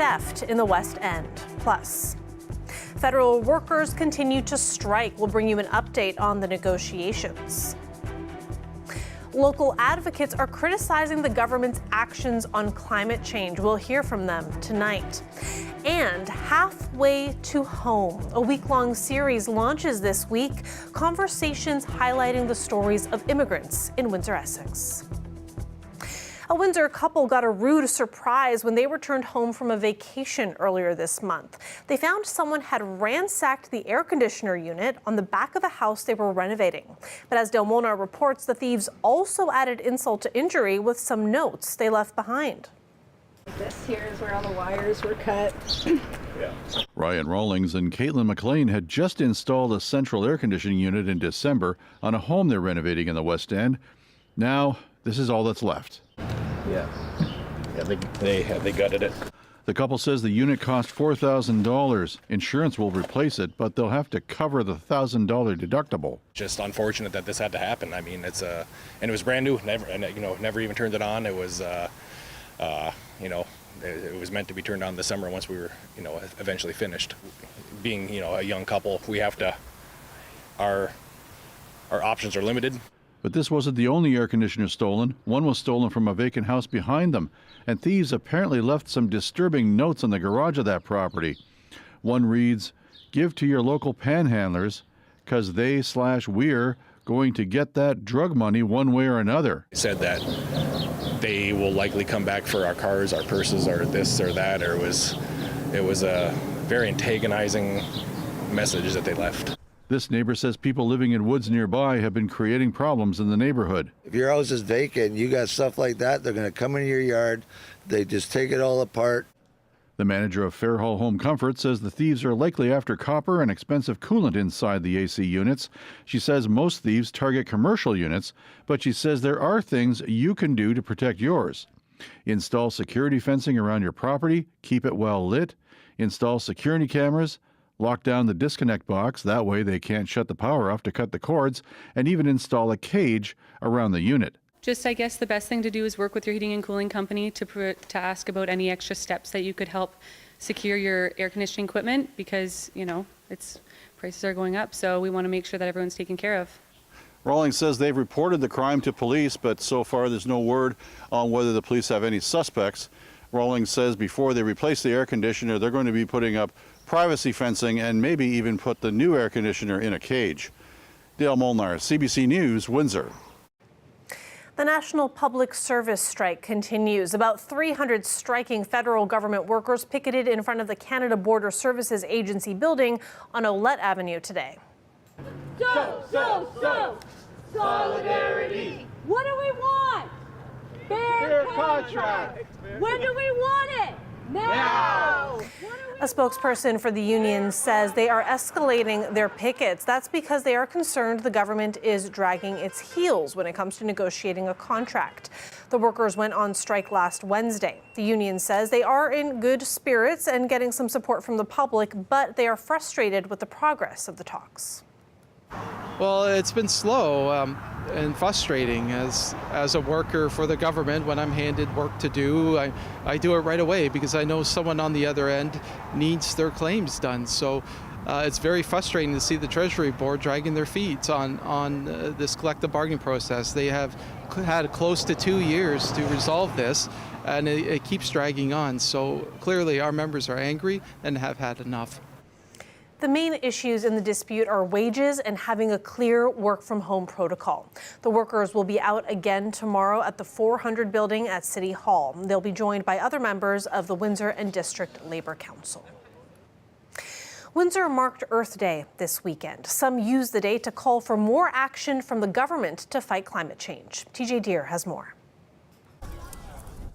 theft in the West End. Plus, federal workers continue to strike. We'll bring you an update on the negotiations. Local advocates are criticizing the government's actions on climate change. We'll hear from them tonight. And Halfway to Home, a week-long series launches this week. Conversations highlighting the stories of immigrants in Windsor, Essex. A Windsor couple got a rude surprise when they returned home from a vacation earlier this month. They found someone had ransacked the air conditioner unit on the back of a house they were renovating. But as Del Molnar reports, the thieves also added insult to injury with some notes they left behind. This here is where all the wires were cut. Ryan Rawlings and Caitlin McLean had just installed a central air conditioning unit in December on a home they're renovating in the West End. Now, this is all that's left. Yeah, they gutted it. The couple says the unit cost $4,000. Insurance will replace it, but they'll have to cover the $1,000 deductible. Just unfortunate that this had to happen. I mean, and it was brand new. Never even turned it on. It was, it was meant to be turned on this summer once we were, eventually finished. Being, a young couple, we have to. Our options are limited. But this wasn't the only air conditioner stolen. One was stolen from a vacant house behind them, and thieves apparently left some disturbing notes on the garage of that property. One reads, "Give to your local panhandlers, 'cause they/we're going to get that drug money one way or another." They said that they will likely come back for our cars, our purses, or this or that, or it was a very antagonizing message that they left. This neighbor says people living in woods nearby have been creating problems in the neighborhood. If your house is vacant and you got stuff like that, they're going to come into your yard. They just take it all apart. The manager of Fairhall Home Comfort says the thieves are likely after copper and expensive coolant inside the AC units. She says most thieves target commercial units, but she says there are things you can do to protect yours. Install security fencing around your property, keep it well lit, install security cameras, lock down the disconnect box, that way they can't shut the power off to cut the cords, and even install a cage around the unit. Just, I guess the best thing to do is work with your heating and cooling company to ask about any extra steps that you could help secure your air conditioning equipment, because, prices are going up, so we want to make sure that everyone's taken care of. Rawlings says they've reported the crime to police, but so far there's no word on whether the police have any suspects. Rawlings says before they replace the air conditioner, they're going to be putting up privacy fencing and maybe even put the new air conditioner in a cage. Dale Molnar, CBC News, Windsor. The National Public Service strike continues. About 300 striking federal government workers picketed in front of the Canada Border Services Agency building on Olette Avenue today. So, solidarity. What do we want? Fair contract. When do we want it? Now. A spokesperson for the union says they are escalating their pickets. That's because they are concerned the government is dragging its heels when it comes to negotiating a contract. The workers went on strike last Wednesday. The union says they are in good spirits and getting some support from the public, but they are frustrated with the progress of the talks. Well, it's been slow and frustrating as a worker for the government. When I'm handed work to do, I do it right away because I know someone on the other end needs their claims done. So it's very frustrating to see the Treasury Board dragging their feet on this collective bargaining process. They have had close to 2 years to resolve this, and it keeps dragging on. So clearly our members are angry and have had enough. The main issues in the dispute are wages and having a clear work-from-home protocol. The workers will be out again tomorrow at the 400 building at City Hall. They'll be joined by other members of the Windsor and District Labour Council. Windsor marked Earth Day this weekend. Some used the day to call for more action from the government to fight climate change. TJ Deere has more.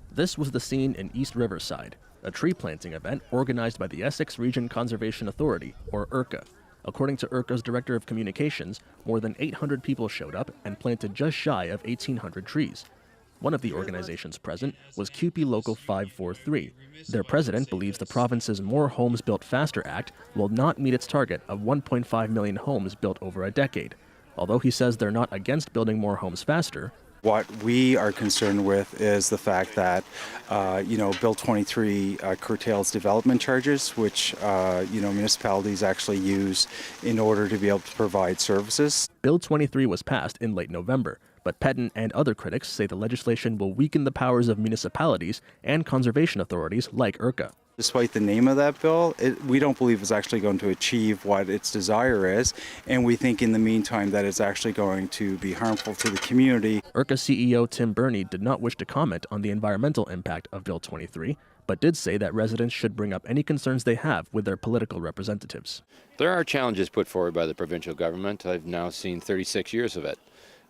This was the scene in East Riverside, a tree planting event organized by the Essex Region Conservation Authority, or ERCA. According to ERCA's Director of Communications, more than 800 people showed up and planted just shy of 1,800 trees. One of the organizations present was CUPE Local 543. Their president believes the province's More Homes Built Faster Act will not meet its target of 1.5 million homes built over a decade. Although he says they're not against building more homes faster, What we are concerned with is the fact that, Bill 23 curtails development charges, which, municipalities actually use in order to be able to provide services. Bill 23 was passed in late November, but Pettin and other critics say the legislation will weaken the powers of municipalities and conservation authorities like IRCA. Despite the name of that bill, we don't believe it's actually going to achieve what its desire is, and we think in the meantime that it's actually going to be harmful to the community. IRCA CEO Tim Burney did not wish to comment on the environmental impact of Bill 23, but did say that residents should bring up any concerns they have with their political representatives. There are challenges put forward by the provincial government. I've now seen 36 years of it.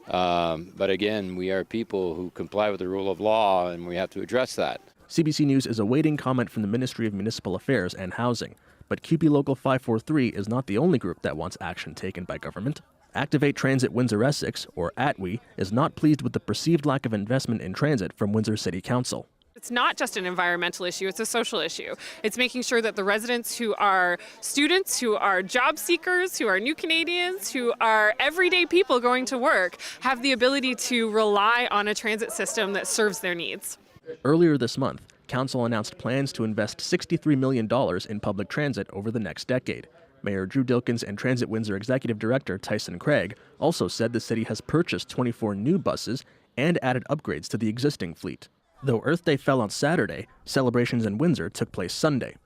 But again, we are people who comply with the rule of law, and we have to address that. CBC News is awaiting comment from the Ministry of Municipal Affairs and Housing, but QP Local 543 is not the only group that wants action taken by government. Activate Transit Windsor Essex, or ATWI, is not pleased with the perceived lack of investment in transit from Windsor City Council. It's not just an environmental issue, it's a social issue. It's making sure that the residents who are students, who are job seekers, who are new Canadians, who are everyday people going to work, have the ability to rely on a transit system that serves their needs. Earlier this month, Council announced plans to invest $63 million in public transit over the next decade. Mayor Drew Dilkins and Transit Windsor Executive Director Tyson Craig also said the city has purchased 24 new buses and added upgrades to the existing fleet. Though Earth Day fell on Saturday, celebrations in Windsor took place Sunday.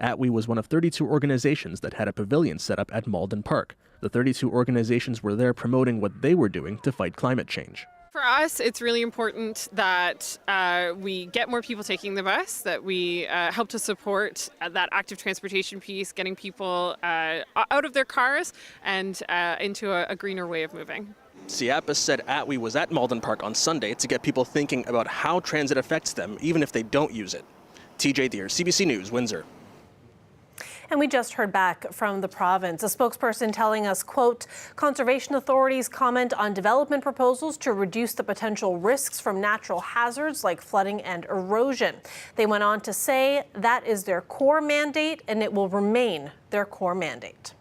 ATWI was one of 32 organizations that had a pavilion set up at Malden Park. The 32 organizations were there promoting what they were doing to fight climate change. For us, it's really important that we get more people taking the bus, that we help to support that active transportation piece, getting people out of their cars and into a greener way of moving. Siapis said ATWI was at Malden Park on Sunday to get people thinking about how transit affects them, even if they don't use it. TJ Deere, CBC News, Windsor. And we just heard back from the province, a spokesperson telling us, quote, conservation authorities comment on development proposals to reduce the potential risks from natural hazards like flooding and erosion. They went on to say that is their core mandate and it will remain their core mandate.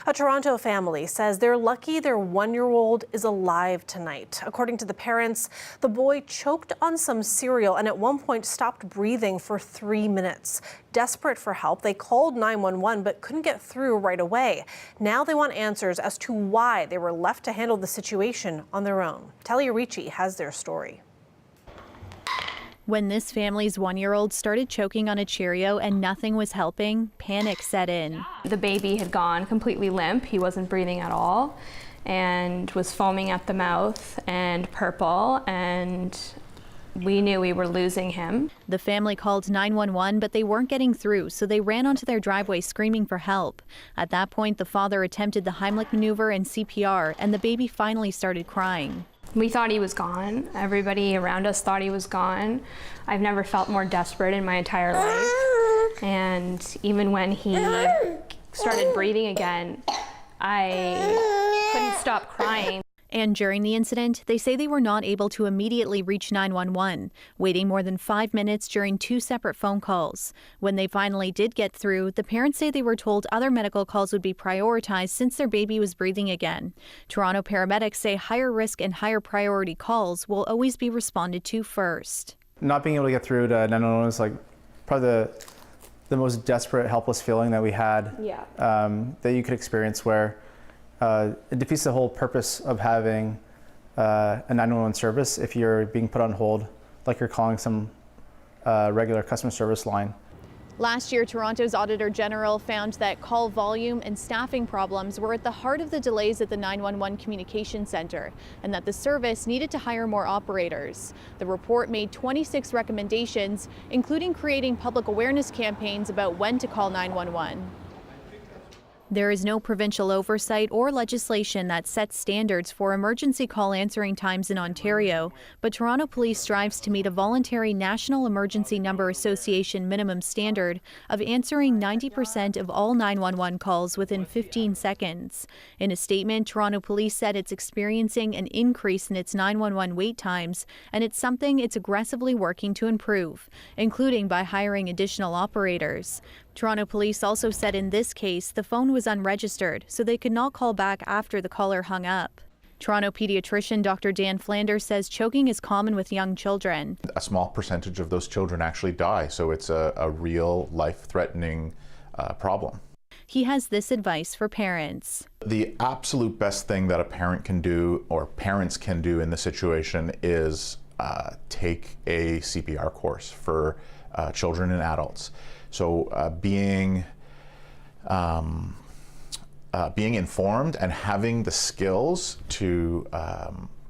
A Toronto family says they're lucky their one-year-old is alive tonight. According to the parents, the boy choked on some cereal and at one point stopped breathing for 3 minutes. Desperate for help, they called 911 but couldn't get through right away. Now they want answers as to why they were left to handle the situation on their own. Talia Ricci has their story. When this family's one-year-old started choking on a Cheerio and nothing was helping, panic set in. The baby had gone completely limp. He wasn't breathing at all and was foaming at the mouth and purple, and we knew we were losing him. The family called 911, but they weren't getting through, so they ran onto their driveway screaming for help. At that point, the father attempted the Heimlich maneuver and CPR, and the baby finally started crying. We thought he was gone. Everybody around us thought he was gone. I've never felt more desperate in my entire life. And even when he started breathing again, I couldn't stop crying. And during the incident, they say they were not able to immediately reach 911, waiting more than 5 minutes during 2 separate phone calls. When they finally did get through, the parents say they were told other medical calls would be prioritized since their baby was breathing again. Toronto paramedics say higher risk and higher priority calls will always be responded to first. Not being able to get through to 911 is like probably the most desperate, helpless feeling that we had, that you could experience, where it defeats the whole purpose of having a 911 service if you're being put on hold like you're calling some regular customer service line. Last year, Toronto's Auditor General found that call volume and staffing problems were at the heart of the delays at the 911 Communication Centre, and that the service needed to hire more operators. The report made 26 recommendations, including creating public awareness campaigns about when to call 911. There is no provincial oversight or legislation that sets standards for emergency call answering times in Ontario, but Toronto Police strives to meet a voluntary National Emergency Number Association minimum standard of answering 90% of all 911 calls within 15 seconds. In a statement, Toronto Police said it's experiencing an increase in its 911 wait times, and it's something it's aggressively working to improve, including by hiring additional operators. Toronto Police also said in this case the phone was unregistered, so they could not call back after the caller hung up. Toronto pediatrician Dr. Dan Flanders says choking is common with young children. A small percentage of those children actually die, so it's a real life-threatening problem. He has this advice for parents. The absolute best thing that a parent can do, or parents can do in this situation, is take a CPR course for children and adults. So being informed and having the skills to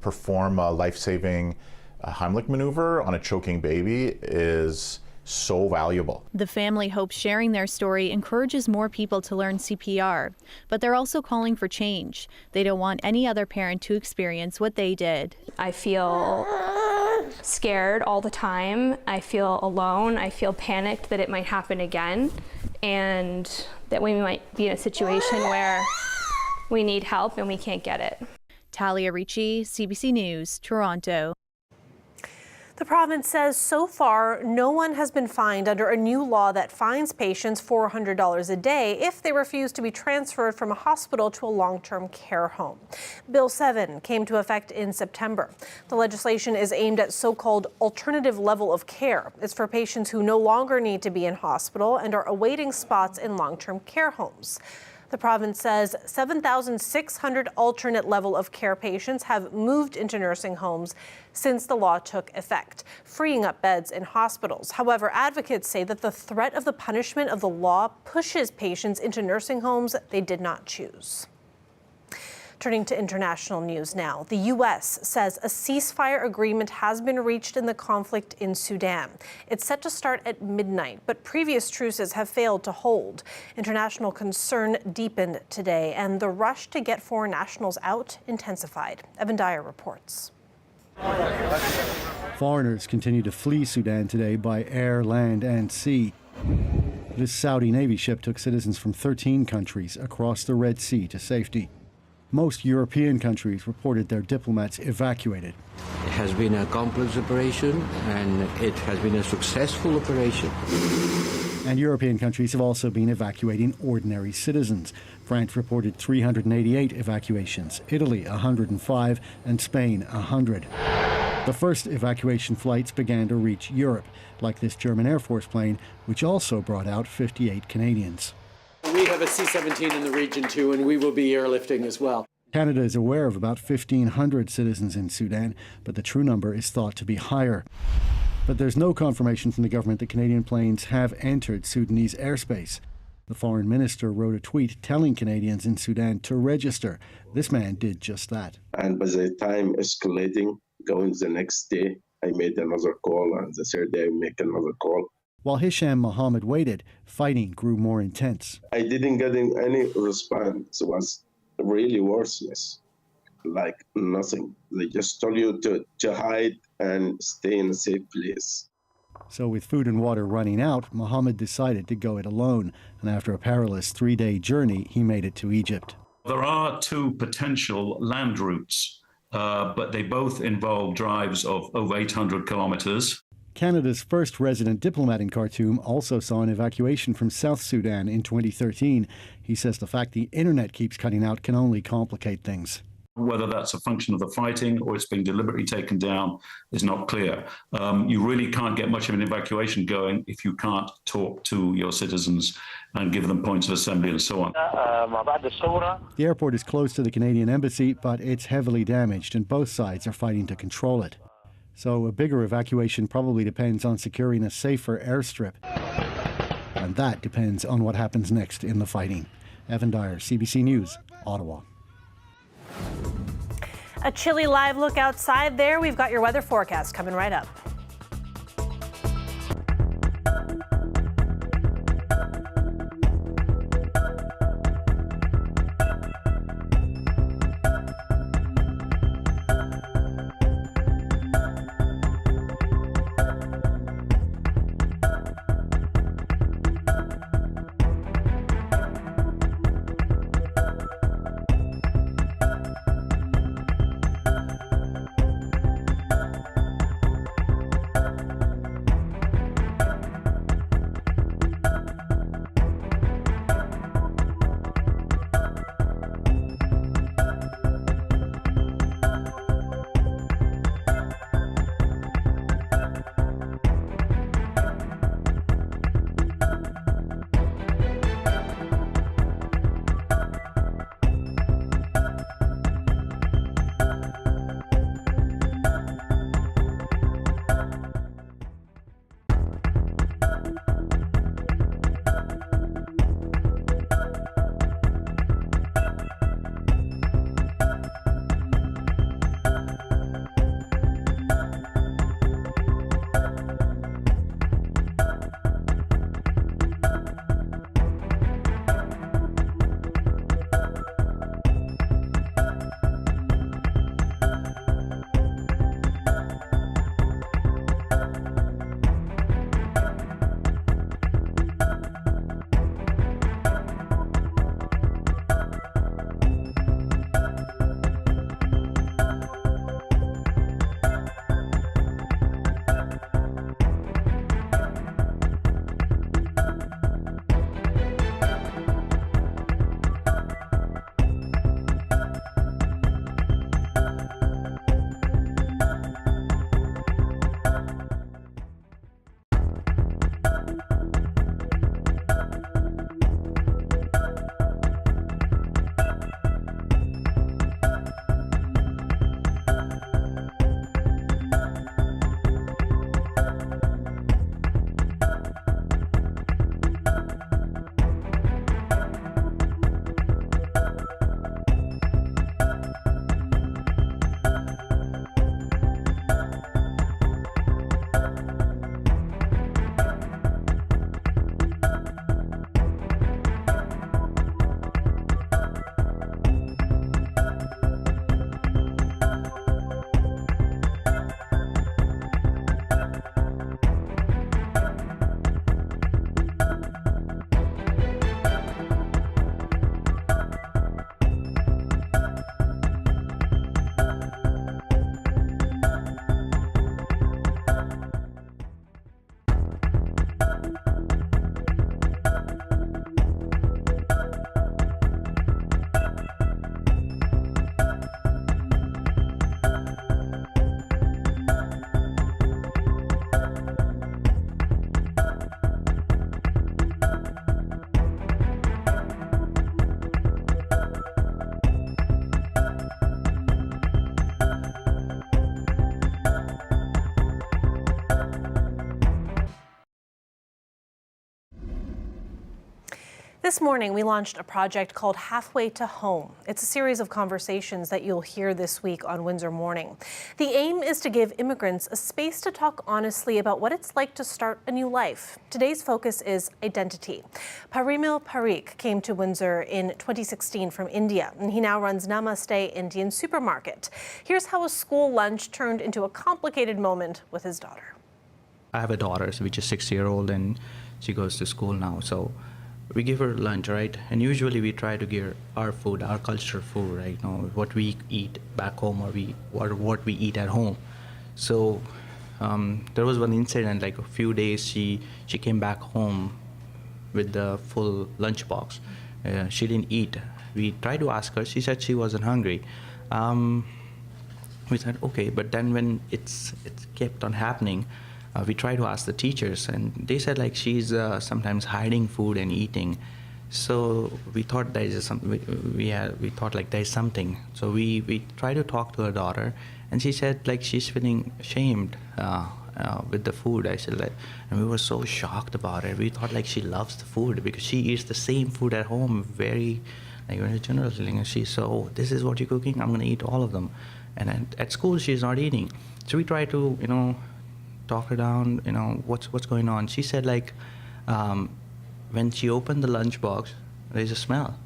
perform a life-saving Heimlich maneuver on a choking baby is so valuable. The family hopes sharing their story encourages more people to learn CPR, but they're also calling for change. They don't want any other parent to experience what they did. I feel scared all the time. I feel alone. I feel panicked that it might happen again, and that we might be in a situation where we need help and we can't get it. Talia Ricci, CBC News, Toronto. The province says so far no one has been fined under a new law that fines patients $400 a day if they refuse to be transferred from a hospital to a long-term care home. Bill 7 came to effect in September. The legislation is aimed at so-called alternative level of care. It's for patients who no longer need to be in hospital and are awaiting spots in long-term care homes. The province says 7,600 alternate level of care patients have moved into nursing homes since the law took effect, freeing up beds in hospitals. However, advocates say that the threat of the punishment of the law pushes patients into nursing homes they did not choose. Turning to international news now, the U.S. says a ceasefire agreement has been reached in the conflict in Sudan. It's set to start at midnight, but previous truces have failed to hold. International concern deepened today, and the rush to get foreign nationals out intensified. Evan Dyer reports. Foreigners continue to flee Sudan today by air, land, and sea. This Saudi Navy ship took citizens from 13 countries across the Red Sea to safety. Most European countries reported their diplomats evacuated. It has been a complex operation, and it has been a successful operation. And European countries have also been evacuating ordinary citizens. France reported 388 evacuations, Italy 105, and Spain 100. The first evacuation flights began to reach Europe, like this German Air Force plane, which also brought out 58 Canadians. We have a C-17 in the region too, and we will be airlifting as well. Canada is aware of about 1,500 citizens in Sudan, but the true number is thought to be higher. But there's no confirmation from the government that Canadian planes have entered Sudanese airspace. The foreign minister wrote a tweet telling Canadians in Sudan to register. This man did just that. And by the time escalating, going the next day, I made another call, and the third day I make another call. While Hisham Mohammed waited, fighting grew more intense. I didn't get any response. It was really worthless, like nothing. They just told you to hide and stay in a safe place. So with food and water running out, Mohammed decided to go it alone. And after a perilous 3-day journey, he made it to Egypt. There are two potential land routes, but they both involve drives of over 800 kilometers. Canada's first resident diplomat in Khartoum also saw an evacuation from South Sudan in 2013. He says the fact the internet keeps cutting out can only complicate things. Whether that's a function of the fighting or it's being deliberately taken down is not clear. You really can't get much of an evacuation going if you can't talk to your citizens and give them points of assembly and so on. The airport is close to the Canadian embassy, but it's heavily damaged and both sides are fighting to control it. So a bigger evacuation probably depends on securing a safer airstrip. And that depends on what happens next in the fighting. Evan Dyer, CBC News, Ottawa. A chilly live look outside there. We've got your weather forecast coming right up. This morning, we launched a project called Halfway to Home. It's a series of conversations that you'll hear this week on Windsor Morning. The aim is to give immigrants a space to talk honestly about what it's like to start a new life. Today's focus is identity. Parimil Parikh came to Windsor in 2016 from India, and he now runs Namaste Indian Supermarket. Here's how a school lunch turned into a complicated moment with his daughter. I have a daughter, which is 6-year-old, and she goes to school now. So we give her lunch, right? And usually we try to give our food, our cultural food, right? You know, what we eat back home or what we eat at home. So there was one incident, like a few days, she came back home with the full lunchbox. She didn't eat. We tried to ask her. She said she wasn't hungry. We said, okay, but then when it's kept on happening, we tried to ask the teachers, and they said like she's sometimes hiding food and eating. So we thought there is something. We thought like there's something. So we tried to talk to her daughter, and she said like she's feeling ashamed with the food. I said like, and we were so shocked about it. We thought like she loves the food because she eats the same food at home very generously. And she said, oh, this is what you're cooking. I'm gonna eat all of them. And at school she's not eating. So we tried to talk her down, what's going on. She said like when she opened the lunchbox, there's a smell,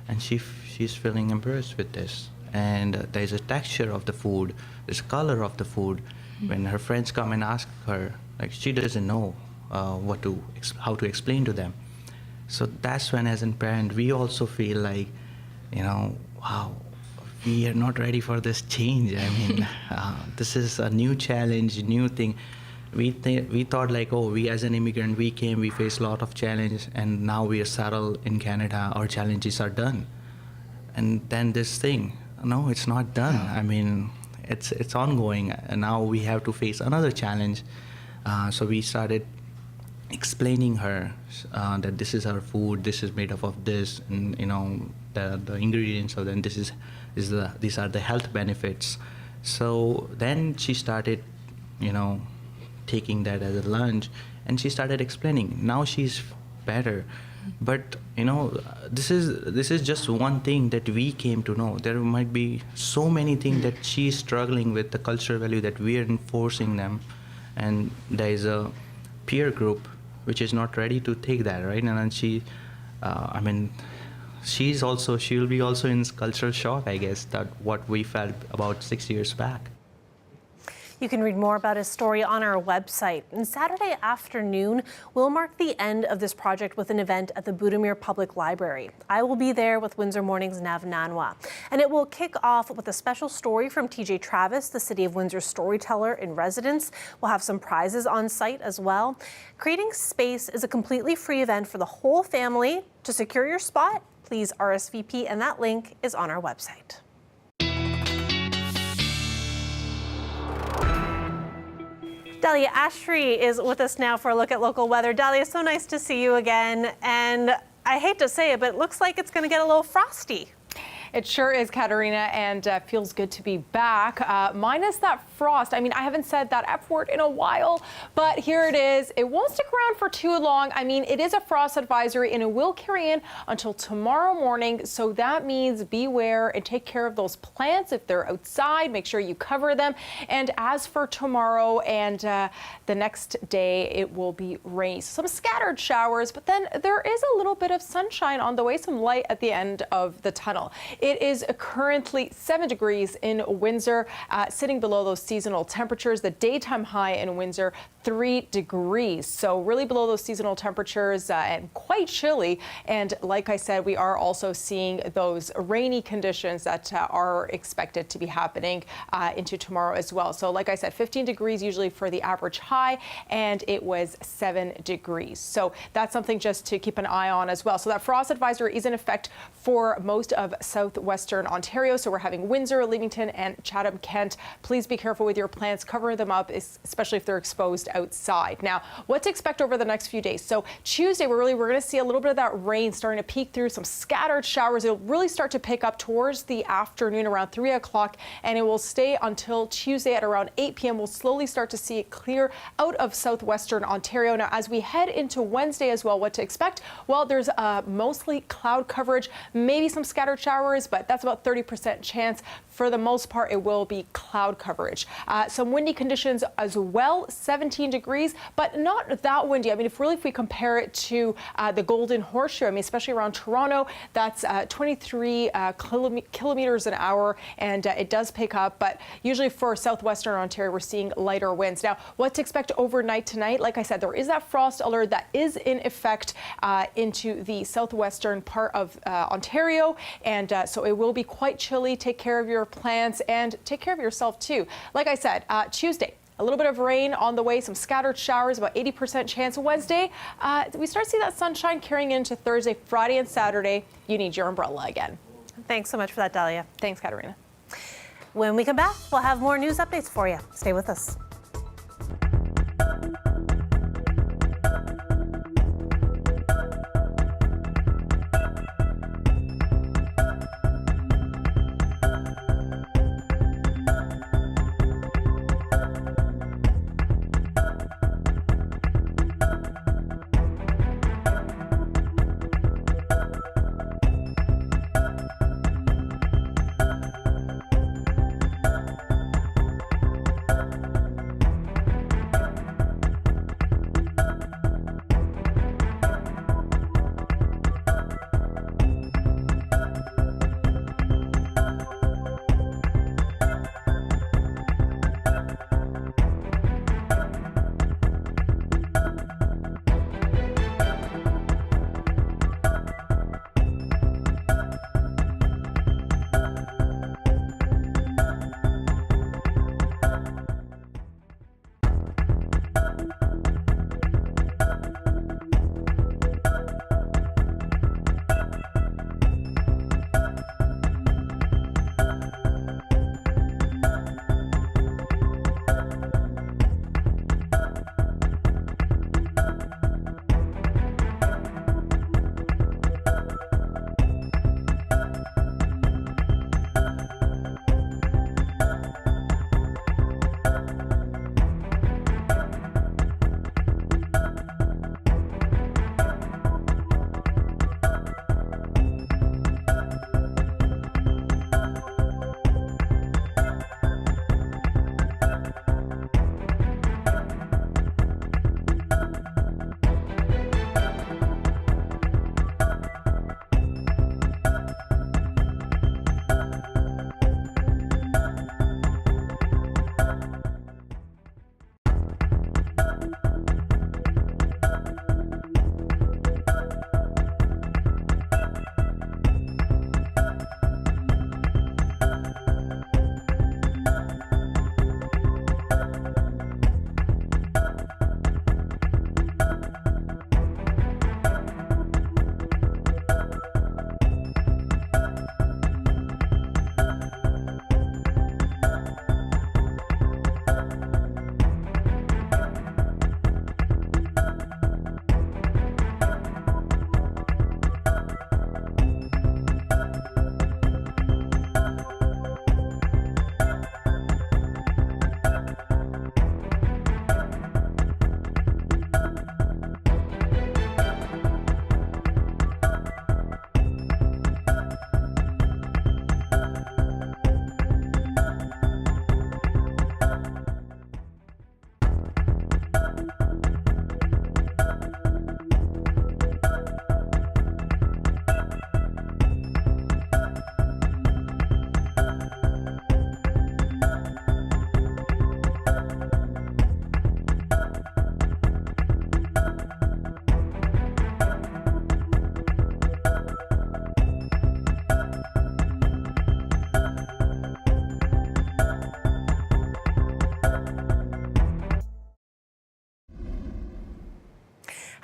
and she's feeling embarrassed with this. And there's a texture of the food, there's color of the food. When her friends come and ask her, like she doesn't know how to explain to them. So that's when, as a parent, we also feel like, wow, we are not ready for this change. I mean, this is a new challenge, new thing. We thought like, oh, we as an immigrant, we came, we faced a lot of challenge, and now we are settled in Canada, our challenges are done. And then this thing, no, it's not done. I mean, it's ongoing, and now we have to face another challenge. So we started explaining her that this is our food, this is made up of this, and the ingredients of them, these are the health benefits. So then she started, taking that as a lunch, and she started explaining. Now she's better, but this is just one thing that we came to know. There might be so many things that she's struggling with, the cultural value that we are enforcing them, and there is a peer group which is not ready to take that, right? And then she, she'll be also in cultural shock, I guess, that what we felt about 6 years back. You can read more about his story on our website. And Saturday afternoon will mark the end of this project with an event at the Budimir Public Library. I will be there with Windsor Morning's Nav Nanwa. And it will kick off with a special story from TJ Travis, the City of Windsor storyteller in residence. We'll have some prizes on site as well. Creating Space is a completely free event for the whole family. To secure your spot, please RSVP, and that link is on our website. Dalia Ashry is with us now for a look at local weather. Dalia, so nice to see you again. And I hate to say it, but it looks like it's going to get a little frosty. It sure is, Katerina, and feels good to be back. Minus that frost. I mean, I haven't said that F word in a while, but here it is. It won't stick around for too long. I mean, it is a frost advisory, and it will carry in until tomorrow morning. So that means beware and take care of those plants if they're outside. Make sure you cover them. And as for tomorrow and the next day, it will be rain. Some scattered showers, but then there is a little bit of sunshine on the way, some light at the end of the tunnel. It is currently 7 degrees in Windsor, sitting below those seasonal temperatures. The daytime high in Windsor, 3 degrees. So really below those seasonal temperatures and quite chilly. And like I said, we are also seeing those rainy conditions that are expected to be happening into tomorrow as well. So like I said, 15 degrees usually for the average high, and it was 7 degrees. So that's something just to keep an eye on as well. So that frost advisory is in effect for most of South southwestern Ontario. So we're having Windsor, Leamington, and Chatham-Kent. Please be careful with your plants. Cover them up, especially if they're exposed outside. Now, what to expect over the next few days. So Tuesday, we're going to see a little bit of that rain starting to peek through, some scattered showers. It'll really start to pick up towards the afternoon around 3 o'clock, and it will stay until Tuesday at around 8 p.m. We'll slowly start to see it clear out of southwestern Ontario. Now, as we head into Wednesday as well, what to expect? Well, there's mostly cloud coverage, maybe some scattered showers, but that's about 30% chance. For the most part, it will be cloud coverage. Some windy conditions as well, 17 degrees, but not that windy. I mean, if we compare it to the Golden Horseshoe, I mean, especially around Toronto, that's 23 kilometers an hour, and it does pick up. But usually for southwestern Ontario, we're seeing lighter winds. Now, what to expect overnight tonight? Like I said, there is that frost alert that is in effect into the southwestern part of Ontario, and so it will be quite chilly. Take care of your plants and take care of yourself too. Like I said, Tuesday, a little bit of rain on the way, some scattered showers, about 80% chance. Wednesday, we start to see that sunshine carrying into Thursday, Friday, and Saturday. You need your umbrella again. Thanks so much for that, Dahlia. Thanks, Katarina. When we come back, we'll have more news updates for you. Stay with us.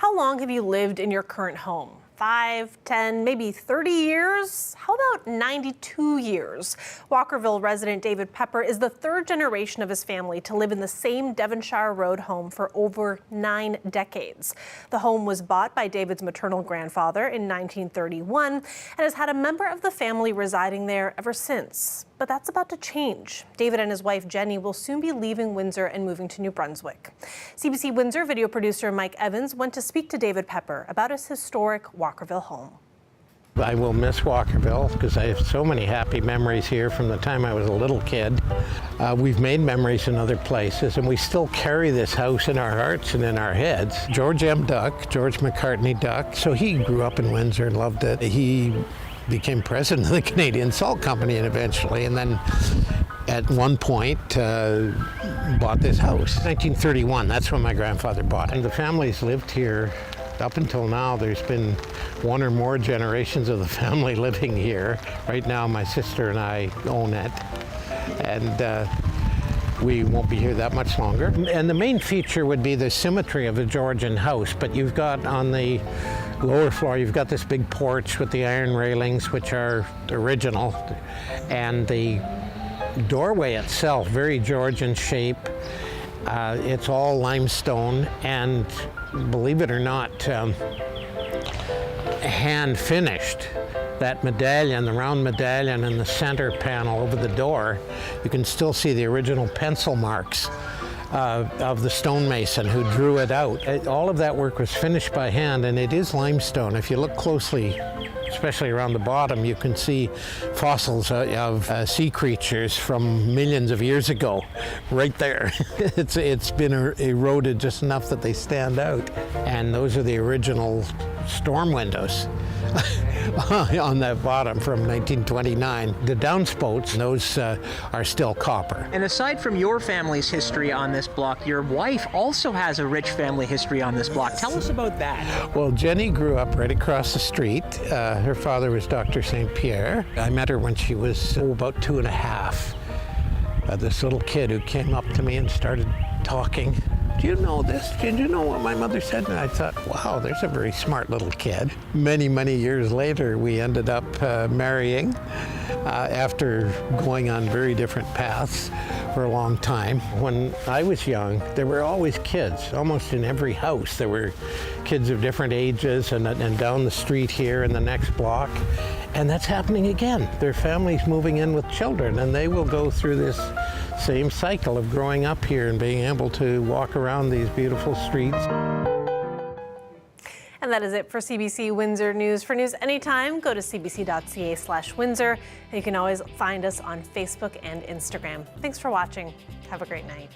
How long have you lived in your current home? 5, 10, maybe 30 years? How about 92 years? Walkerville resident David Pepper is the third generation of his family to live in the same Devonshire Road home for over 9 decades. The home was bought by David's maternal grandfather in 1931 and has had a member of the family residing there ever since. But that's about to change. David and his wife Jenny will soon be leaving Windsor and moving to New Brunswick. CBC Windsor video producer Mike Evans went to speak to David Pepper about his historic Walkerville home. I will miss Walkerville because I have so many happy memories here from the time I was a little kid. We've made memories in other places, and we still carry this house in our hearts and in our heads. George M. Duck, George McCartney Duck, so he grew up in Windsor and loved it. He became president of the Canadian Salt Company and eventually, and then at one point bought this house. 1931, that's when my grandfather bought it. And the family's lived here up until now. There's been one or more generations of the family living here. Right now my sister and I own it, and we won't be here that much longer. And the main feature would be the symmetry of the Georgian house, but you've got on the lower floor, you've got this big porch with the iron railings, which are original, and the doorway itself, very Georgian shape. It's all limestone, and believe it or not, hand finished. That medallion, the round medallion in the center panel over the door, you can still see the original pencil marks of the stonemason who drew it out. All of that work was finished by hand, and it is limestone. If you look closely, especially around the bottom, you can see fossils of sea creatures from millions of years ago right there. It's been eroded just enough that they stand out. And those are the original storm windows on that bottom from 1929. The downspouts, those are still copper. And aside from your family's history on this block, your wife also has a rich family history on this block. Tell us about that. Well, Jenny grew up right across the street. Her father was Dr. St. Pierre. I met her when she was about 2.5. This little kid who came up to me and started talking. Do you know this? Did you know what my mother said? And I thought, wow, there's a very smart little kid. Many, many years later, we ended up marrying after going on very different paths for a long time. When I was young, there were always kids. Almost in every house, there were kids of different ages, and down the street here in the next block. And that's happening again. Their families moving in with children, and they will go through this same cycle of growing up here and being able to walk around these beautiful streets. And that is it for CBC Windsor News. For news anytime, go to cbc.ca/Windsor. And you can always find us on Facebook and Instagram. Thanks for watching. Have a great night.